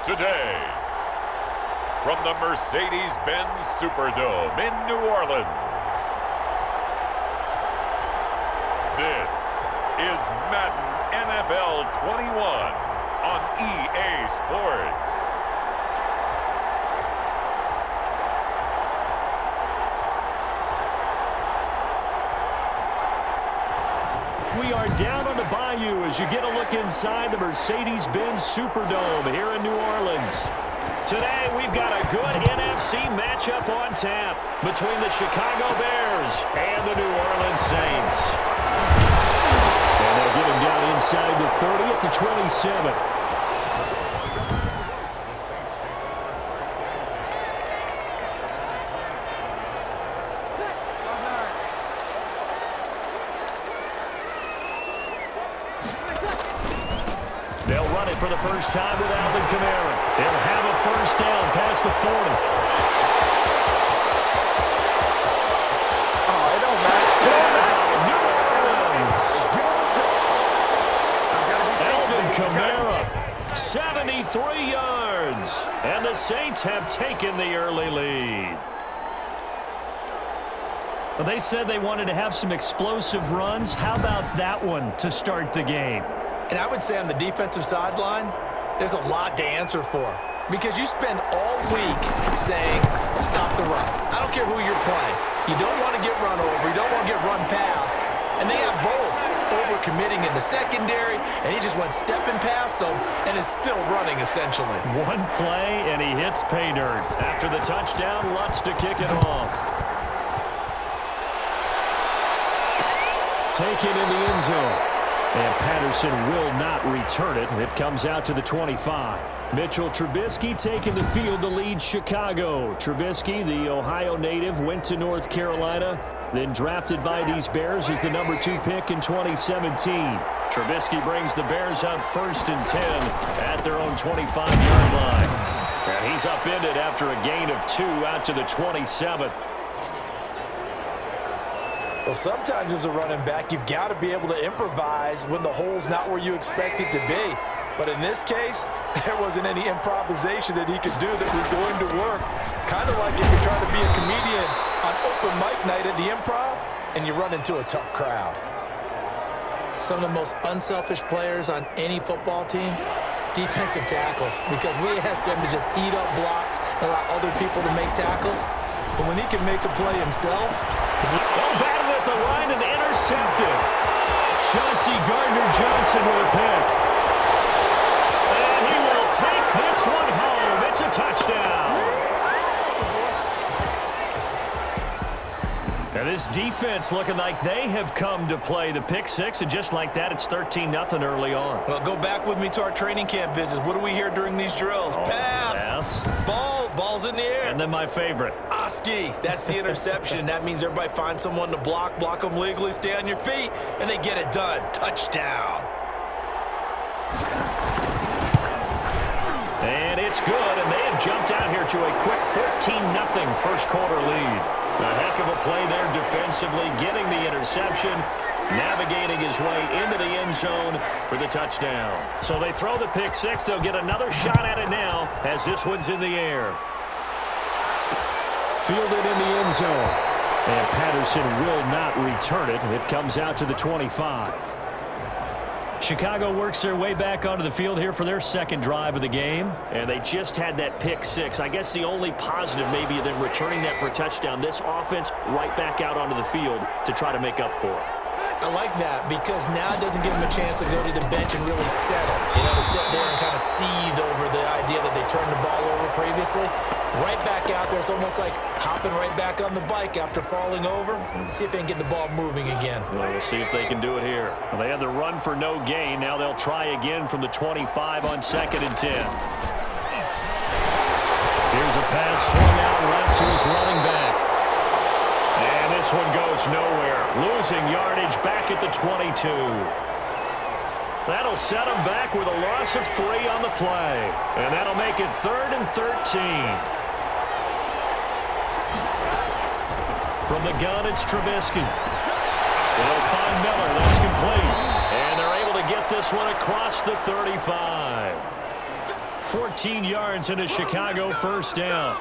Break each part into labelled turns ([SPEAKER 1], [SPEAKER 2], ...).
[SPEAKER 1] Today, from the Mercedes-Benz Superdome in New Orleans, this is Madden NFL 21 on EA Sports.
[SPEAKER 2] We are down on the bayou as you get a look inside the Mercedes-Benz Superdome here in New Orleans. Today, we've got a good NFC matchup on tap between the Chicago Bears and the New Orleans Saints. And they'll get him down inside the 30 at the 27. They'll run it for the first time with Alvin Kamara. They'll have a first down past the 40. Touchdown, New Orleans. Alvin Kamara, 73 yards. And the Saints have taken the early lead. Well, they said they wanted to have some explosive runs. How about that one to start the game?
[SPEAKER 3] And I would say on the defensive sideline, there's a lot to answer for. Because you spend all week saying, stop the run. I don't care who you're playing. You don't want to get run over. You don't want to get run past. And they have both. Over-committing in the secondary, and he just went stepping past them and is still running, essentially.
[SPEAKER 2] One play, and he hits pay dirt. After the touchdown, Lutz to kick it off. Taken in the end zone. And Patterson will not return it. It comes out to the 25. Mitchell Trubisky taking the field to lead Chicago. Trubisky, the Ohio native, went to North Carolina, then drafted by these Bears as the number 2 pick in 2017. Trubisky brings the Bears up 1st and 10 at their own 25-yard line. And he's upended after a gain of 2 out to the 27.
[SPEAKER 3] Well, sometimes as a running back, you've got to be able to improvise when the hole's not where you expect it to be. But in this case, there wasn't any improvisation that he could do that was going to work. Kind of like if you're trying to be a comedian on open mic night at the Improv and you run into a tough crowd. Some of the most unselfish players on any football team, defensive tackles, because we ask them to just eat up blocks and allow other people to make tackles. But when he can make a play himself,
[SPEAKER 2] batted at the line and intercepted. Chauncey Gardner-Johnson with a pick. And he will take this one home. It's a touchdown. And this defense looking like they have come to play the pick six, and just like that, it's 13-0 early on.
[SPEAKER 3] Well, go back with me to our training camp visits. What do we hear during these drills? Pass. Ball's in the air.
[SPEAKER 2] And then my favorite.
[SPEAKER 3] Oski. That's the interception. That means everybody finds someone to block them legally, stay on your feet, and they get it done. Touchdown.
[SPEAKER 2] And it's good, and they have jumped out here to a quick 13-0 first quarter lead. A heck of a play there defensively, getting the interception, navigating his way into the end zone for the touchdown. So they throw the pick six. They'll get another shot at it now as this one's in the air. Fielded in the end zone. And Patterson will not return it. It comes out to the 25. Chicago works their way back onto the field here for their second drive of the game. And they just had that pick six. I guess the only positive maybe them returning that for a touchdown. This offense right back out onto the field to try to make up for it.
[SPEAKER 3] I like that because now it doesn't give them a chance to go to the bench and really settle. You know, to sit there and kind of seethe over the idea that they turned the ball over previously. Right back out there. It's almost like hopping right back on the bike after falling over. See if they can get the ball moving again.
[SPEAKER 2] Well, we'll see if they can do it here. Well, they had the run for no gain. Now they'll try again from the 25 on 2nd and 10. Here's a pass swung out left to his running back. And this one goes nowhere. Losing yardage back at the 22. That'll set him back with a loss of 3 on the play. And that'll make it 3rd and 13. From the gun, it's Trubisky. They'll find Miller. That's complete. And they're able to get this one across the 35. 14 yards and a Chicago first down.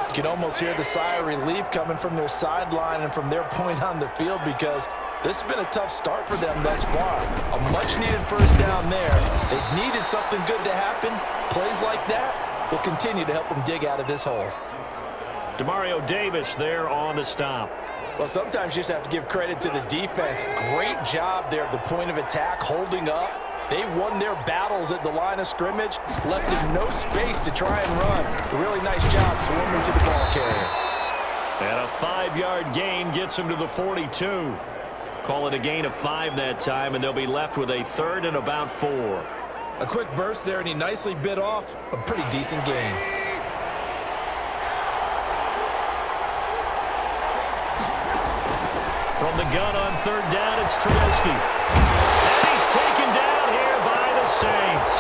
[SPEAKER 3] You can almost hear the sigh of relief coming from their sideline and from their point on the field, because this has been a tough start for them thus far. A much-needed first down there. They needed something good to happen. Plays like that will continue to help them dig out of this hole.
[SPEAKER 2] Demario Davis there on the stop.
[SPEAKER 3] Well, sometimes you just have to give credit to the defense. Great job there at the point of attack, holding up. They won their battles at the line of scrimmage, left them no space to try and run. A really nice job swarming to the ball carrier.
[SPEAKER 2] And a 5-yard gain gets them to the 42. Call it a gain of 5 that time, and they'll be left with a 3rd and about 4.
[SPEAKER 3] A quick burst there, and he nicely bit off a pretty decent gain.
[SPEAKER 2] From the gun on 3rd down, it's Trubisky. And he's taken down here by the Saints.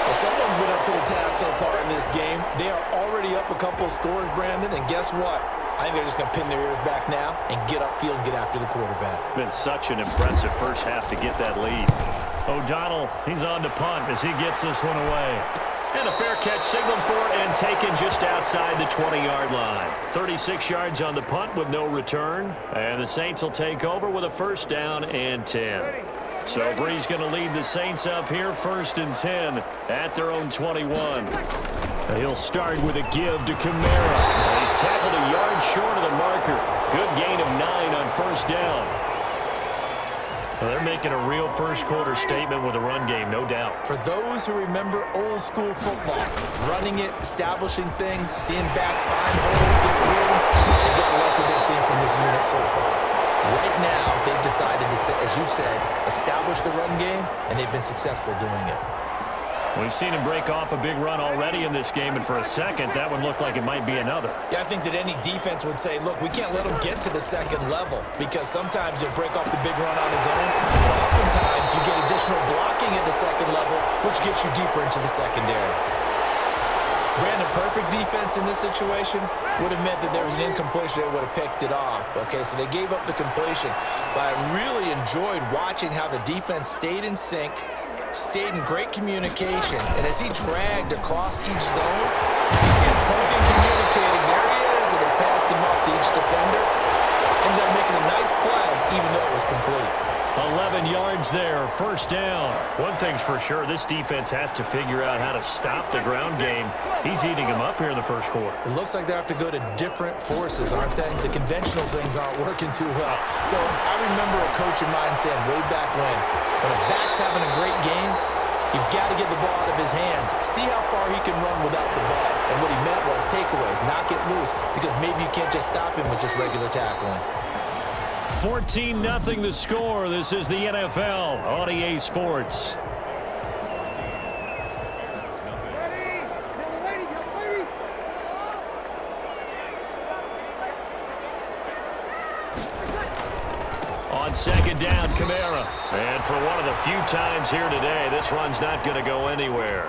[SPEAKER 3] Well, someone's been up to the task so far in this game. They are already up a couple of scores, Brandon, and guess what? I think they're just going to pin their ears back now and get upfield and get after the quarterback.
[SPEAKER 2] Been such an impressive first half to get that lead. O'Donnell, he's on to punt as he gets this one away. And a fair catch signaled for and taken just outside the 20-yard line. 36 yards on the punt with no return. And the Saints will take over with a first down and 10. So Brees going to lead the Saints up here, 1st and 10 at their own 21. He'll start with a give to Kamara. He's tackled a yard short of the marker. Good gain of 9 on first down. Well, they're making a real first-quarter statement with a run game, no doubt.
[SPEAKER 3] For those who remember old-school football, running it, establishing things, seeing backs find holes, get through them, they got to like what they're seeing from this unit so far. Right now, they've decided to, as you said, establish the run game, and they've been successful doing it.
[SPEAKER 2] We've seen him break off a big run already in this game, and for a second, that one looked like it might be another.
[SPEAKER 3] Yeah, I think that any defense would say, look, we can't let him get to the second level, because sometimes he'll break off the big run on his own, but oftentimes you get additional blocking at the second level, which gets you deeper into the secondary. Brandon, perfect defense in this situation would have meant that there was an incompletion. They would have picked it off. Okay, so they gave up the completion, but I really enjoyed watching how the defense stayed in sync, stayed in great communication, and as he dragged across each zone, you see him pointing, communicating, there he is, and they passed him off to each defender. Ended up making a nice play, even though it was complete.
[SPEAKER 2] 11 yards there, first down. One thing's for sure, this defense has to figure out how to stop the ground game. He's eating them up here in the first quarter.
[SPEAKER 3] It looks like they have to go to different forces, aren't they? The conventional things aren't working too well. So I remember a coach of mine saying way back when a back's having a great game, you've got to get the ball out of his hands. See how far he can run without the ball. And what he meant was takeaways, knock it loose, because maybe you can't just stop him with just regular tackling.
[SPEAKER 2] 14-0 the score. This is the NFL on EA Sports. On second down, Kamara. And for one of the few times here today, this run's not going to go anywhere.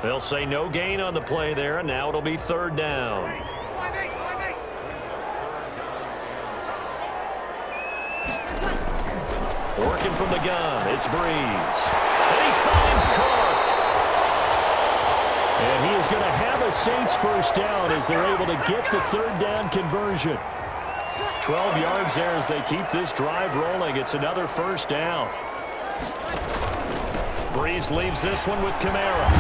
[SPEAKER 2] They'll say no gain on the play there, and now it'll be 3rd down. Working from the gun, it's Brees. And he finds Cook. And he is going to have a Saints first down as they're able to get the 3rd down conversion. 12 yards there as they keep this drive rolling. It's another first down. Brees leaves this one with Kamara.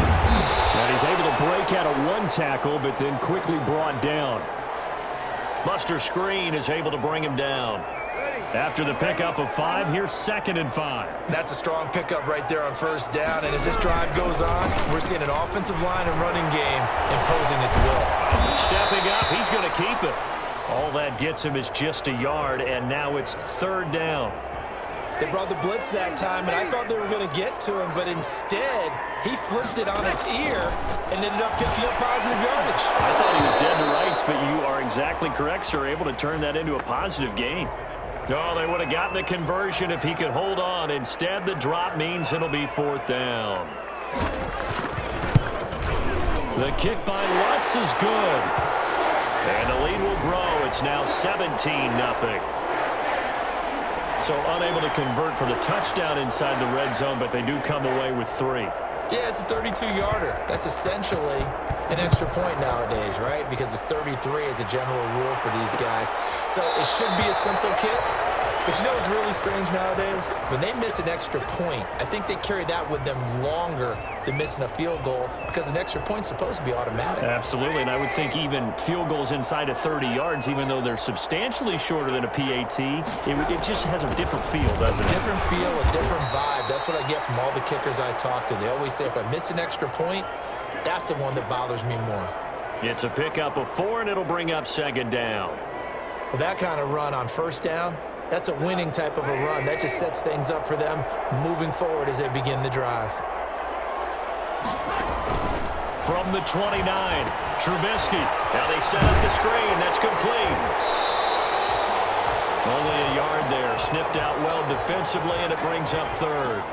[SPEAKER 2] And he's able to break out of one tackle, but then quickly brought down. Buster Screen is able to bring him down. After the pickup of 5, here's 2nd and 5.
[SPEAKER 3] That's a strong pickup right there on first down. And as this drive goes on, we're seeing an offensive line and running game imposing its will.
[SPEAKER 2] Stepping up, he's going to keep it. All that gets him is just a yard, and now it's 3rd down.
[SPEAKER 3] They brought the blitz that time, and I thought they were going to get to him, but instead, he flipped it on its ear and ended up picking up positive yardage.
[SPEAKER 2] I thought he was dead to rights, but you are exactly correct, sir, able to turn that into a positive gain. Oh, they would have gotten the conversion if he could hold on. Instead, the drop means it'll be 4th down. The kick by Lutz is good. And the lead will grow. It's now 17-0. So unable to convert for the touchdown inside the red zone, but they do come away with 3.
[SPEAKER 3] Yeah, it's a 32-yarder. That's essentially an extra point nowadays, right? Because it's 33 as a general rule for these guys. So it should be a simple kick. But you know what's really strange nowadays? When they miss an extra point, I think they carry that with them longer than missing a field goal because an extra point's supposed to be automatic.
[SPEAKER 2] Absolutely, and I would think even field goals inside of 30 yards, even though they're substantially shorter than a PAT, it just has a different feel, doesn't it?
[SPEAKER 3] A different feel, a different vibe. That's what I get from all the kickers I talk to. They always say if I miss an extra point, that's the one that bothers me more.
[SPEAKER 2] It's a pickup of 4, and it'll bring up second down.
[SPEAKER 3] Well, that kind of run on first down, that's a winning type of a run. That just sets things up for them moving forward as they begin the drive.
[SPEAKER 2] From the 29, Trubisky. Now they set up the screen. That's complete. Only a yard there. Sniffed out well defensively, and it brings up third.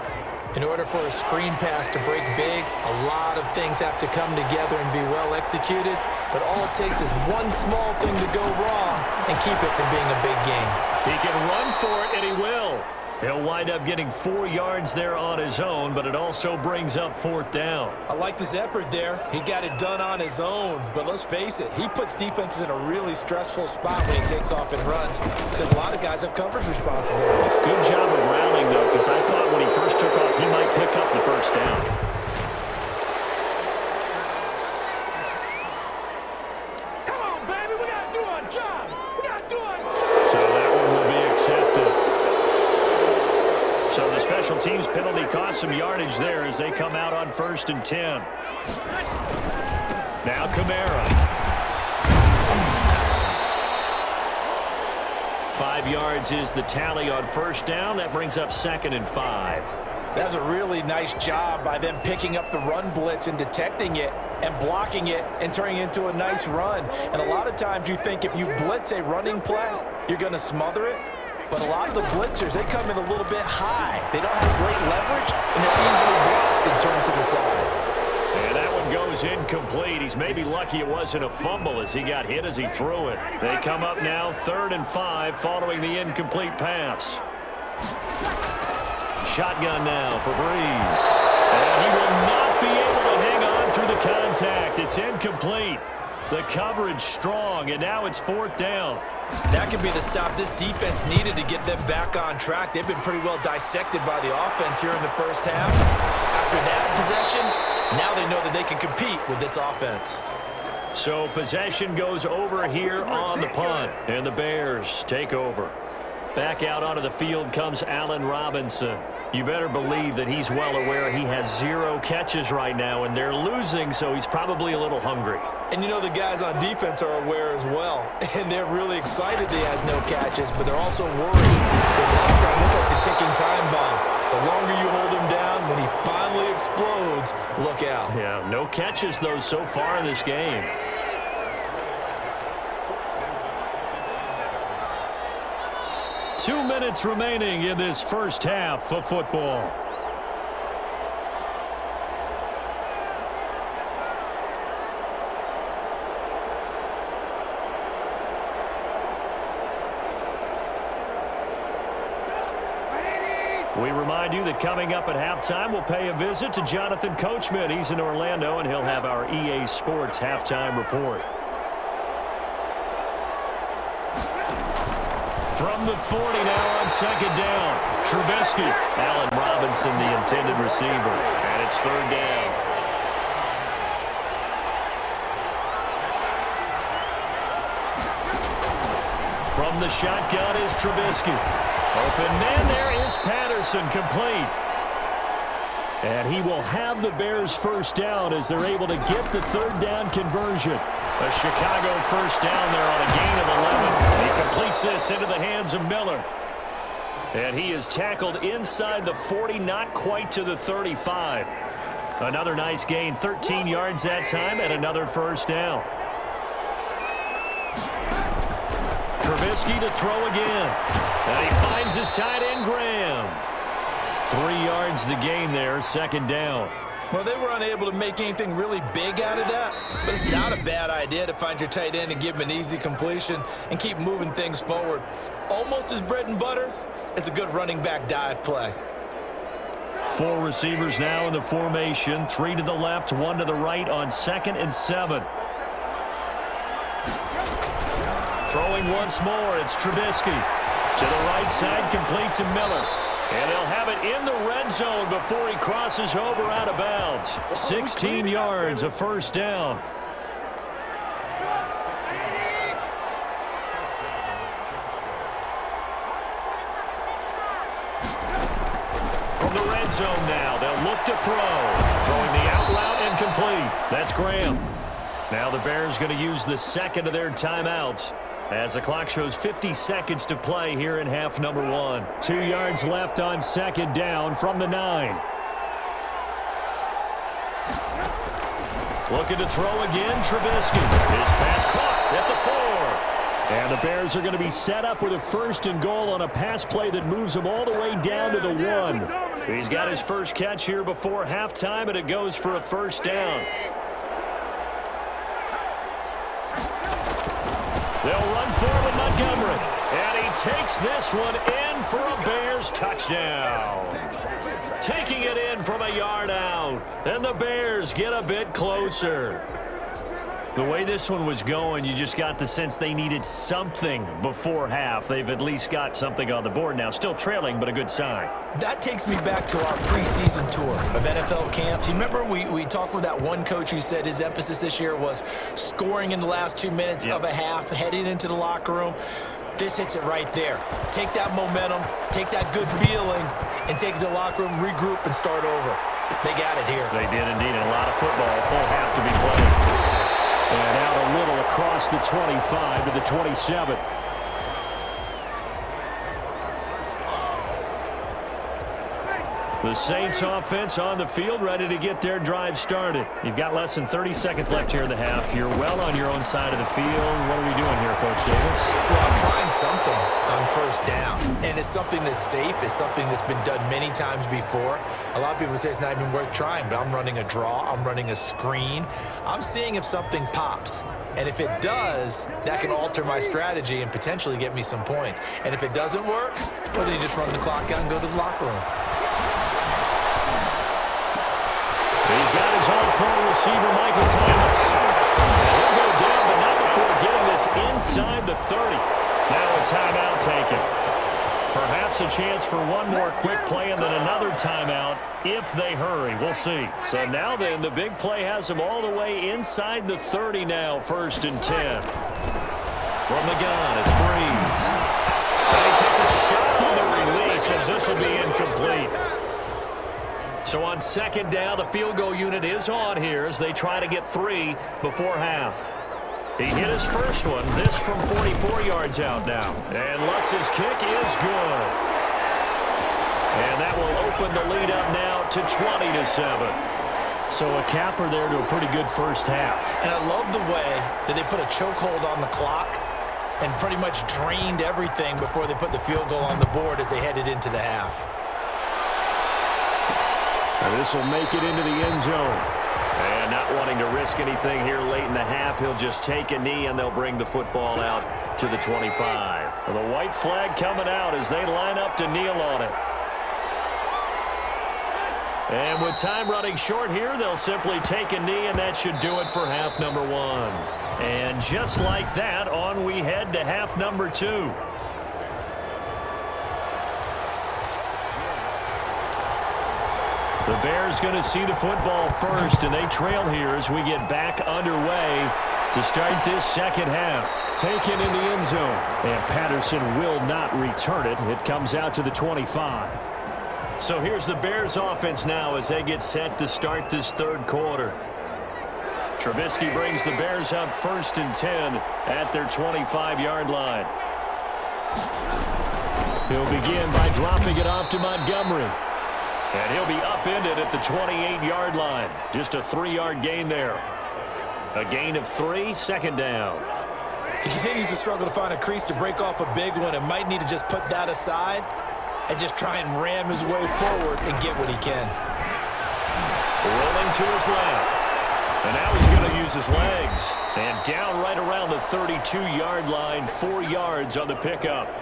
[SPEAKER 3] In order for a screen pass to break big, a lot of things have to come together and be well executed. But all it takes is one small thing to go wrong and keep it from being a big game.
[SPEAKER 2] He can run for it, and he will. He'll wind up getting 4 yards there on his own, but it also brings up fourth down.
[SPEAKER 3] I liked his effort there. He got it done on his own. But let's face it, he puts defenses in a really stressful spot when he takes off and runs because a lot of guys have coverage responsibilities.
[SPEAKER 2] Good job of rallying, though, because I thought when he first took off, he might pick up the first down.
[SPEAKER 4] Come on, baby, we got to do our job. We got to do our job.
[SPEAKER 2] So that one will be accepted. So the special teams penalty cost some yardage there as they come out on 1st and 10. Now Kamara. 5 yards is the tally on first down. That brings up 2nd and 5.
[SPEAKER 3] That's a really nice job by them picking up the run blitz and detecting it and blocking it and turning it into a nice run. And a lot of times you think if you blitz a running play, you're going to smother it. But a lot of the blitzers, they come in a little bit high. They don't have great leverage, and they're easily blocked and turned to the side.
[SPEAKER 2] And that one goes incomplete. He's maybe lucky it wasn't a fumble as he got hit as he threw it. They come up now 3rd and 5 following the incomplete pass. Shotgun now for Breeze. And he will not be able to hang on through the contact. It's incomplete. The coverage strong, and now it's 4th down.
[SPEAKER 3] That could be the stop this defense needed to get them back on track. They've been pretty well dissected by the offense here in the first half. After that possession, now they know that they can compete with this offense.
[SPEAKER 2] So possession goes over here on the punt, and the Bears take over. Back out onto the field comes Allen Robinson. You better believe that he's well aware he has 0 catches right now, and they're losing, so he's probably a little hungry.
[SPEAKER 3] And you know the guys on defense are aware as well, and they're really excited that he has no catches, but they're also worried because a lot of times it's like the ticking time bomb. The longer you hold him down, when he finally explodes, look out.
[SPEAKER 2] Yeah, no catches, though, so far in this game. Two minutes remaining in this first half of football. We remind you that coming up at halftime, we'll pay a visit to Jonathan Coachman. He's in Orlando, and he'll have our EA Sports halftime report. From the 40 now on 2nd down. Trubisky. Allen Robinson, the intended receiver. And it's 3rd down. From the shotgun is Trubisky. Open man there is Patterson, complete. And he will have the Bears first down as they're able to get the 3rd down conversion. A Chicago first down there on a gain of 11. He completes this into the hands of Miller. And he is tackled inside the 40, not quite to the 35. Another nice gain, 13 yards that time, and another first down. Trubisky to throw again. And he finds his tight end, Graham. 3 yards the gain there, 2nd down.
[SPEAKER 3] Well, they were unable to make anything really big out of that, but it's not a bad idea to find your tight end and give him an easy completion and keep moving things forward. Almost as bread and butter as a good running back dive play.
[SPEAKER 2] Four receivers now in the formation. 3 to the left, 1 to the right on 2nd and 7. Throwing once more, it's Trubisky. To the right side, complete to Miller. And they'll have it in the red zone before he crosses over out of bounds. 16 yards, a first down. From the red zone now, they'll look to throw. Throwing the out route and complete. That's Graham. Now the Bears going to use the second of their timeouts, as the clock shows 50 seconds to play here in half number 1. 2 yards left on 2nd down from the 9. Looking to throw again, Trubisky. His pass caught at the 4. And the Bears are going to be set up with a 1st and goal on a pass play that moves them all the way down to the 1. He's got his first catch here before halftime, and it goes for a first down. They'll run forward Montgomery, and he takes this one in for a Bears touchdown. Taking it in from a yard out, and the Bears get a bit closer. The way this one was going, you just got the sense they needed something before half. They've at least got something on the board now. Still trailing, but a good sign.
[SPEAKER 3] That takes me back to our preseason tour of NFL camps. You remember we talked with that one coach who said his emphasis this year was scoring in the last 2 minutes of a half, heading into the locker room. This hits it right there. Take that momentum, take that good feeling, and take it to the locker room, regroup, and start over. They got it here.
[SPEAKER 2] They did indeed. A lot of football, full half to be played. And out a little across the 25 to the 27. The Saints offense on the field, ready to get their drive started. You've got less than 30 seconds left here in the half. You're well on your own side of the field. What are we doing here, Coach Davis?
[SPEAKER 3] Well, I'm trying something on 1st down. And it's something that's safe. It's something that's been done many times before. A lot of people say it's not even worth trying, but I'm running a draw. I'm running a screen. I'm seeing if something pops. And if it does, that can alter my strategy and potentially get me some points. And if it doesn't work, well, then you just run the clock out and go to the locker room.
[SPEAKER 2] He's got his all-pro receiver, Michael Thomas. He'll go down, but not before getting this inside the 30. Now a timeout taken. Perhaps a chance for one more quick play and then another timeout if they hurry. We'll see. So now then, the big play has him all the way inside the 30 now, 1st and 10. From the gun, it's Breeze. And he takes a shot on the release as this will be incomplete. So on 2nd down, the field goal unit is on here as they try to get 3 before half. He hit his first one, this from 44 yards out now. And Lutz's kick is good. And that will open the lead up now to 20-7. So a capper there to a pretty good first half.
[SPEAKER 3] And I love the way that they put a chokehold on the clock and pretty much drained everything before they put the field goal on the board as they headed into the half.
[SPEAKER 2] And this will make it into the end zone. And not wanting to risk anything here late in the half, he'll just take a knee and they'll bring the football out to the 25. Well, the white flag coming out as they line up to kneel on it. And with time running short here, they'll simply take a knee, and that should do it for half number 1. And just like that, on we head to half number 2. The Bears going to see the football first, and they trail here as we get back underway to start this second half. Taken in the end zone, and Patterson will not return it. It comes out to the 25. So here's the Bears offense now as they get set to start this 3rd quarter. Trubisky brings the Bears up 1st and 10 at their 25-yard line. He'll begin by dropping it off to Montgomery. And he'll be upended at the 28-yard line. Just a 3-yard gain there. A gain of 3, 2nd down.
[SPEAKER 3] He continues to struggle to find a crease to break off a big one and might need to just put that aside and just try and ram his way forward and get what he can.
[SPEAKER 2] Rolling to his left. And now he's going to use his legs. And down right around the 32-yard line, 4 yards on the pickup.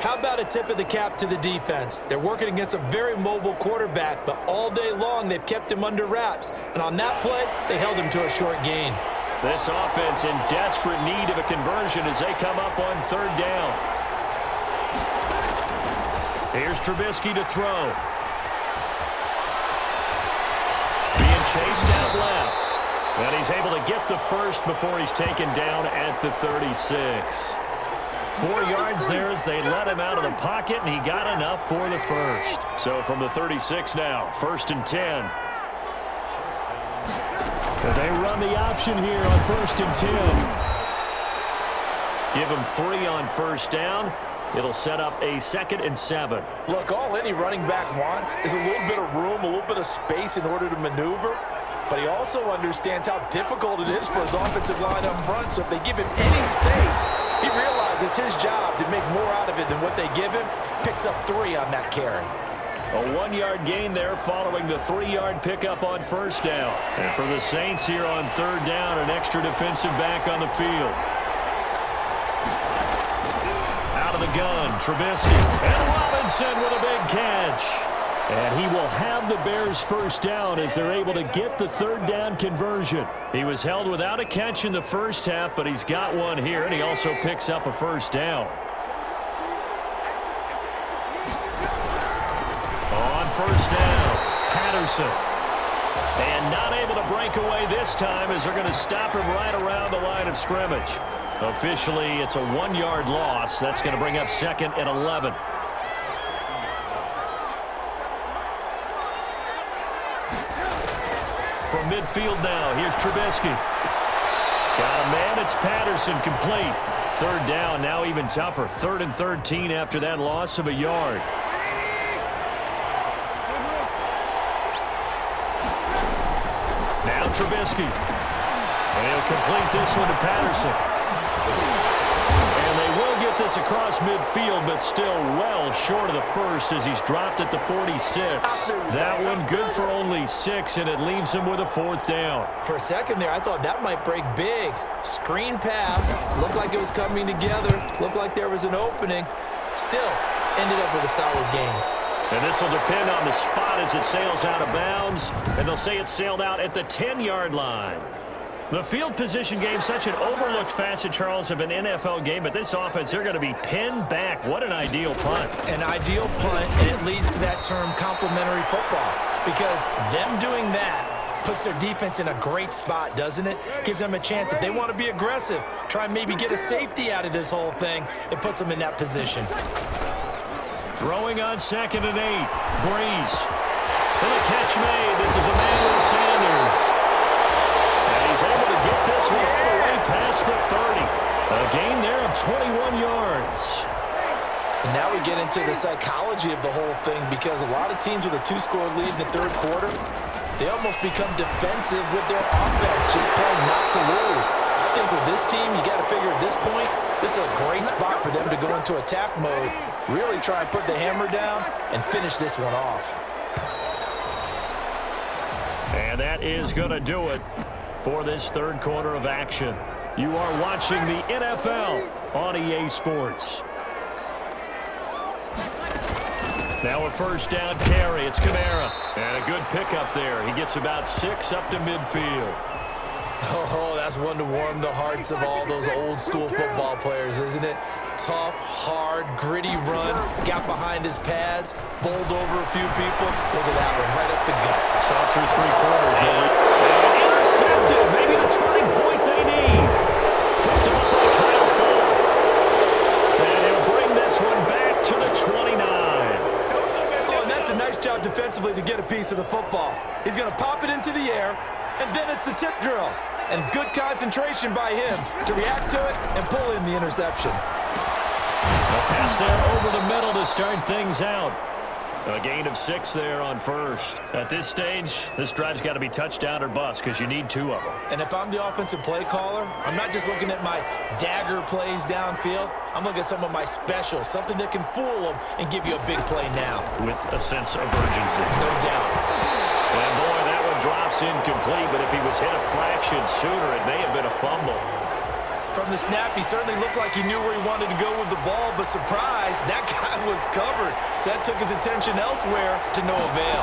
[SPEAKER 3] How about a tip of the cap to the defense? They're working against a very mobile quarterback, but all day long they've kept him under wraps. And on that play, they held him to a short gain.
[SPEAKER 2] This offense in desperate need of a conversion as they come up on third down. Here's Trubisky to throw. Being chased out left. And he's able to get the first before he's taken down at the 36. 4 yards there as they let him out of the pocket, and he got enough for the first. So from the 36 now, 1st and 10. And they run the option here on 1st and 10. Give him 3 on first down. It'll set up a 2nd and 7.
[SPEAKER 3] Look, all any running back wants is a little bit of room, a little bit of space in order to maneuver. But he also understands how difficult it is for his offensive line up front. So if they give him any space, he realizes his job to make more out of it than what they give him. Picks up 3 on that carry.
[SPEAKER 2] A 1-yard gain there following the 3-yard pickup on first down. And for the Saints here on third down, an extra defensive back on the field. Out of the gun, Trubisky. And Robinson with a big catch. And he will have the Bears first down as they're able to get the third down conversion. He was held without a catch in the first half, but he's got one here, and he also picks up a first down. On first down, Patterson. And not able to break away this time as they're going to stop him right around the line of scrimmage. Officially, it's a 1-yard loss. That's going to bring up 2nd and 11. From midfield now, here's Trubisky. Got a man, it's Patterson, complete. Third down, now even tougher. 3rd and 13 after that loss of a yard. Now Trubisky. And he'll complete this one to Patterson. And they will get this across midfield, but still well short of the first as he's dropped at the 46. That one good for only 6, and it leaves him with a 4th down.
[SPEAKER 3] For a second there, I thought that might break big. Screen pass. Looked like it was coming together. Looked like there was an opening. Still, ended up with a solid gain.
[SPEAKER 2] And this will depend on the spot as it sails out of bounds. And they'll say it sailed out at the 10-yard line. The field position game, such an overlooked facet, Charles, of an NFL game. But this offense, they're going to be pinned back. What an ideal punt.
[SPEAKER 3] An ideal punt, and it leads to that term complementary football. Because them doing that puts their defense in a great spot, doesn't it? Gives them a chance. If they want to be aggressive, try and maybe get a safety out of this whole thing, it puts them in that position.
[SPEAKER 2] Throwing on 2nd and 8. Breeze. And a catch made. This is Emmanuel Sanders. And he's able to get this one all the way past the 30. A gain there of 21 yards.
[SPEAKER 3] And now we get into the psychology of the whole thing, because a lot of teams with a 2-score lead in the third quarter, they almost become defensive with their offense, just playing not to lose. I think with this team, you got to figure at this point, this is a great spot for them to go into attack mode, really try and put the hammer down and finish this one off.
[SPEAKER 2] And that is going to do it for this third quarter of action. You are watching the NFL on EA Sports. Now a first down carry. It's Kamara. And a good pickup there. He gets about 6 up to midfield.
[SPEAKER 3] Oh, that's one to warm the hearts of all those old school football players, isn't it? Tough, hard, gritty run. Got behind his pads. Bowled over a few people. Look at that one, right up the gut.
[SPEAKER 2] Saw through 3 quarters, Nate. And intercepted. Maybe the turning point they need. Picked up by Kyle Fuller. And he'll bring this one back to the 29.
[SPEAKER 3] Oh, and that's a nice job defensively to get a piece of the football. He's going to pop it into the air, and then it's the tip drill. And good concentration by him to react to it and pull in the interception.
[SPEAKER 2] A pass there over the middle to start things out. A gain of 6 there on first. At this stage, this drive's got to be touchdown or bust because you need 2 of them.
[SPEAKER 3] And if I'm the offensive play caller, I'm not just looking at my dagger plays downfield. I'm looking at some of my specials, something that can fool them and give you a big play now.
[SPEAKER 2] With a sense of urgency.
[SPEAKER 3] No doubt.
[SPEAKER 2] And boy, that one drops incomplete, but if he was hit a fraction sooner, it may have been a fumble.
[SPEAKER 3] From the snap, he certainly looked like he knew where he wanted to go with the ball, but surprise, that guy was covered. So that took his attention elsewhere to no avail.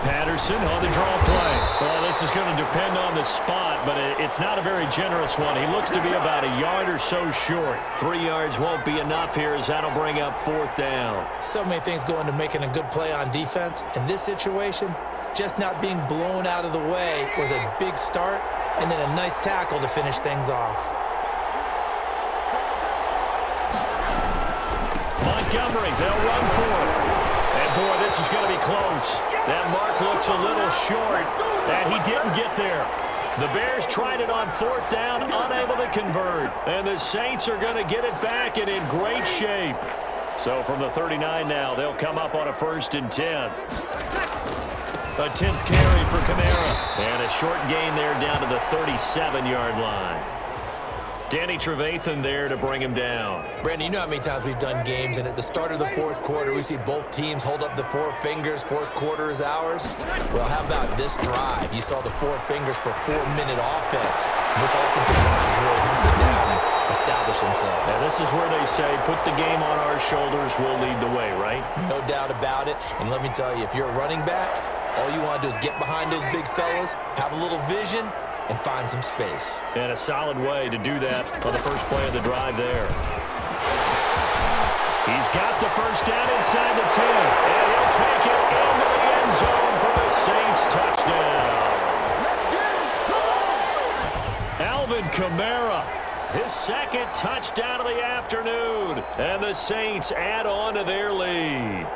[SPEAKER 2] Patterson on the draw play. Well, this is going to depend on the spot, but it's not a very generous one. He looks to be about a yard or so short. 3 yards won't be enough here as that'll bring up 4th down.
[SPEAKER 3] So many things go into making a good play on defense. In this situation, just not being blown out of the way was a big start, and then a nice tackle to finish things off.
[SPEAKER 2] Montgomery, they'll run for it. And, boy, this is going to be close. That mark looks a little short, and he didn't get there. The Bears tried it on 4th down, unable to convert. And the Saints are going to get it back and in great shape. So from the 39 now, they'll come up on a 1st and 10. A 10th carry for Kamara. And a short gain there down to the 37-yard line. Danny Trevathan there to bring him down.
[SPEAKER 3] Brandon, you know how many times we've done games, and at the start of the 4th quarter, we see both teams hold up the 4 fingers, 4th quarter is ours. Well, how about this drive? You saw the 4 fingers for 4-minute offense. And this offensive line is really hunkered down and establish themselves.
[SPEAKER 2] And this is where they say, put the game on our shoulders, we'll lead the way, right?
[SPEAKER 3] No doubt about it. And let me tell you, if you're a running back, all you want to do is get behind those big fellas, have a little vision, and find some space.
[SPEAKER 2] And a solid way to do that on the first play of the drive there. He's got the 1st down inside the 10, and he'll take it into the end zone for the Saints touchdown. Alvin Kamara, his 2nd touchdown of the afternoon, and the Saints add on to their lead.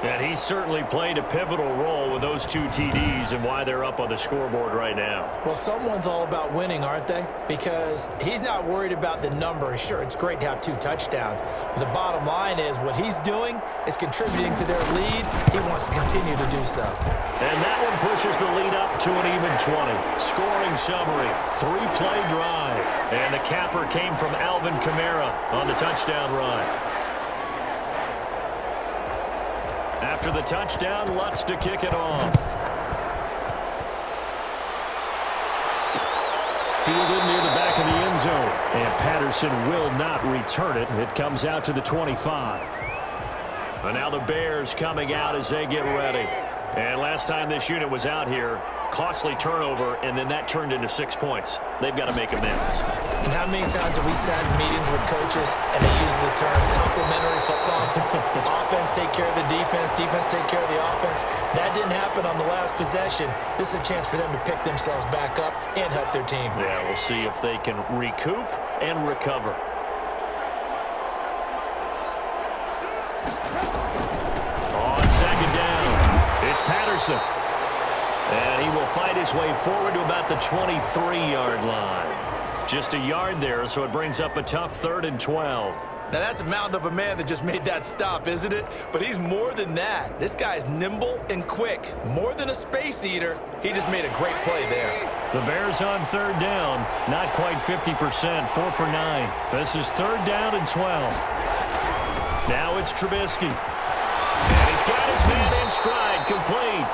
[SPEAKER 2] And he certainly played a pivotal role with those 2 TDs and why they're up on the scoreboard right now.
[SPEAKER 3] Well, someone's all about winning, aren't they? Because he's not worried about the number. Sure, it's great to have 2 touchdowns. But the bottom line is what he's doing is contributing to their lead. He wants to continue to do so.
[SPEAKER 2] And that one pushes the lead up to an even 20. Scoring summary, 3-play drive. And the capper came from Alvin Kamara on the touchdown run. After the touchdown, Lutz to kick it off. Fielded near the back of the end zone. And Patterson will not return it. It comes out to the 25. And now the Bears coming out as they get ready. And last time this unit was out here, costly turnover, and then that turned into 6 points. They've got to make amends.
[SPEAKER 3] And how many times have we sat in meetings with coaches and they use the term complementary football? Offense take care of the defense, defense take care of the offense. That didn't happen on the last possession. This is a chance for them to pick themselves back up and help their team.
[SPEAKER 2] Yeah, we'll see if they can recoup and recover. On 2nd down, it's Patterson. And he will fight his way forward to about the 23-yard line. Just a yard there, so it brings up a tough 3rd and 12.
[SPEAKER 3] Now, that's a mountain of a man that just made that stop, isn't it? But he's more than that. This guy's nimble and quick. More than a space eater, he just made a great play there.
[SPEAKER 2] The Bears on 3rd down, not quite 50%, 4 for 9. This is 3rd down and 12. Now it's Trubisky. And he's got his man in stride, complete.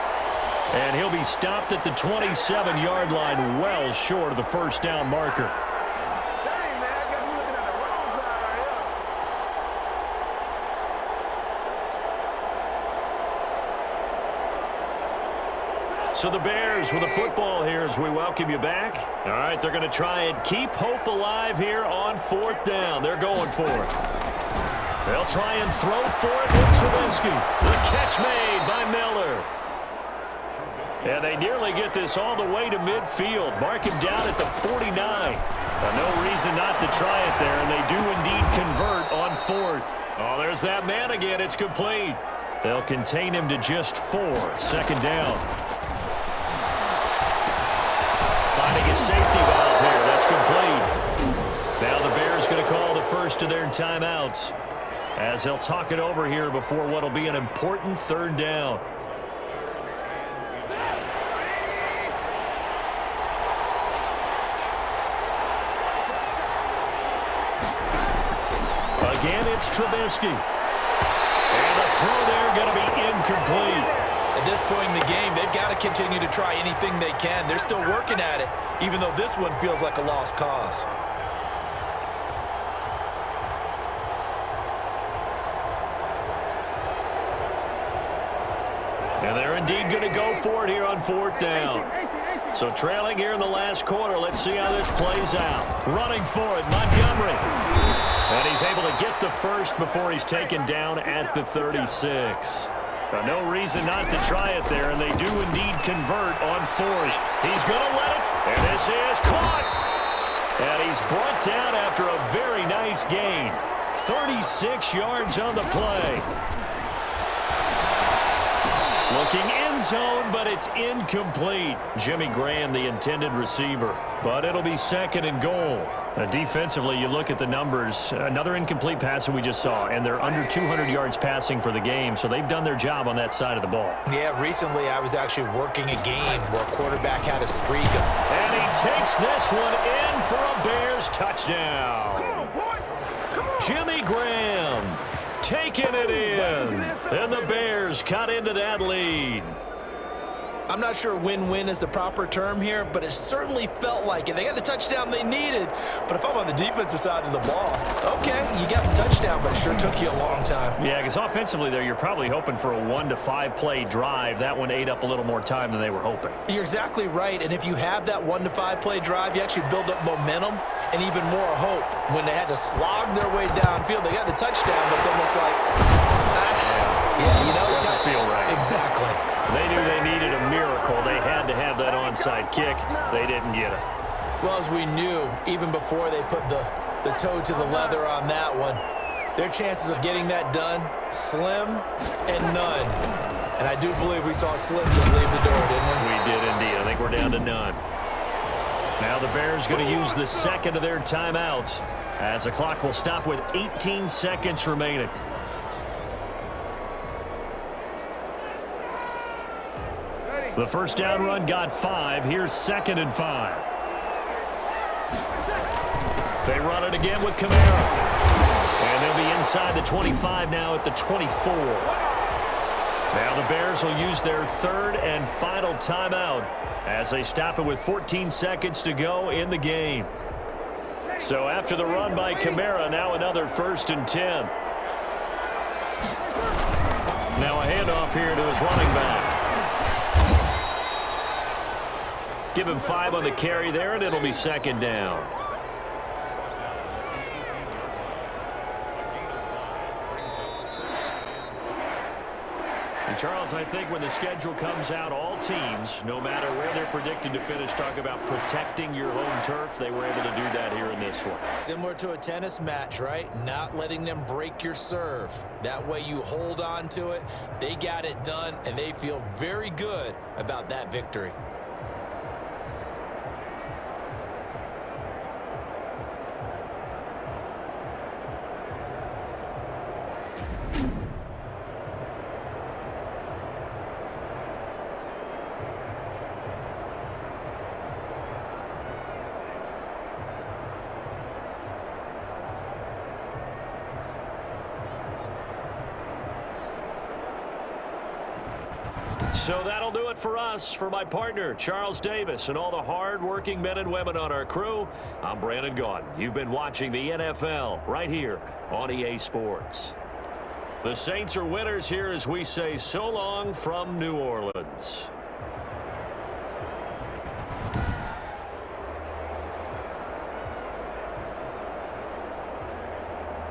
[SPEAKER 2] And he'll be stopped at the 27-yard line, well short of the 1st down marker. So the Bears with the football here as we welcome you back. All right, they're going to try and keep hope alive here on 4th down. They're going for it. They'll try and throw for it with Trubisky. The catch made by Miller. And they nearly get this all the way to midfield. Mark him down at the 49. No reason not to try it there, and they do indeed convert on 4th. Oh, there's that man again. It's complete. They'll contain him to just 4. 2nd down. Finding a safety valve here. That's complete. Now the Bears going to call the first of their timeouts as they'll talk it over here before what will be an important 3rd down. Again, it's Trubisky. And the throw there going to be incomplete.
[SPEAKER 3] At this point in the game, they've got to continue to try anything they can. They're still working at it, even though this one feels like a lost cause.
[SPEAKER 2] And they're indeed going to go for it here on 4th down. So trailing here in the last quarter. Let's see how this plays out. Running for it, Montgomery. And he's able to get the first before he's taken down at the 36. But no reason not to try it there, and they do indeed convert on 4th. He's going to let it, and this is caught. And he's brought down after a very nice gain. 36 yards on the play. Looking end zone, but it's incomplete. Jimmy Graham, the intended receiver. But it'll be 2nd and goal. Defensively, you look at the numbers. Another incomplete pass that we just saw, and they're under 200 yards passing for the game, so they've done their job on that side of the ball.
[SPEAKER 3] Yeah, recently I was actually working a game where a quarterback had a streak of...
[SPEAKER 2] And he takes this one in for a Bears touchdown.
[SPEAKER 4] Come on, boys. Come on.
[SPEAKER 2] Jimmy Graham taking it in, and the Bears cut into that lead.
[SPEAKER 3] I'm not sure win-win is the proper term here, but it certainly felt like it. They got the touchdown they needed, but if I'm on the defensive side of the ball, okay, you got the touchdown, but it sure took you a long time.
[SPEAKER 2] Yeah, because offensively there, you're probably hoping for a 1 to 5 play drive. That one ate up a little more time than they were hoping.
[SPEAKER 3] You're exactly right, and if you have that 1 to 5 play drive, you actually build up momentum and even more hope. When they had to slog their way downfield, they got the touchdown, but it's almost like, yeah, you know,
[SPEAKER 2] Doesn't feel right.
[SPEAKER 3] Exactly.
[SPEAKER 2] They knew they needed a miracle. They had to have that onside kick. They didn't get it.
[SPEAKER 3] Well, as we knew, even before they put the toe to the leather on that one, their chances of getting that done, slim and none. And I do believe we saw Slim just leave the door, didn't we?
[SPEAKER 2] We did indeed. I think we're down to none. Now the Bears going to use the second of their timeouts as the clock will stop with 18 seconds remaining. The first down run got 5. Here's 2nd and 5. They run it again with Kamara. And they'll be inside the 25 now at the 24. Now the Bears will use their 3rd and final timeout as they stop it with 14 seconds to go in the game. So after the run by Kamara, now another 1st and 10. Now a handoff here to his running back. Give him 5 on the carry there, and it'll be 2nd down. And Charles, I think when the schedule comes out, all teams, no matter where they're predicted to finish, talk about protecting your home turf. They were able to do that here in this one.
[SPEAKER 3] Similar to a tennis match, right? Not letting them break your serve. That way you hold on to it. They got it done, and they feel very good about that victory.
[SPEAKER 2] So that'll do it for us. For my partner, Charles Davis, and all the hard-working men and women on our crew, I'm Brandon Gaudin. You've been watching the NFL right here on EA Sports. The Saints are winners here as we say so long from New Orleans.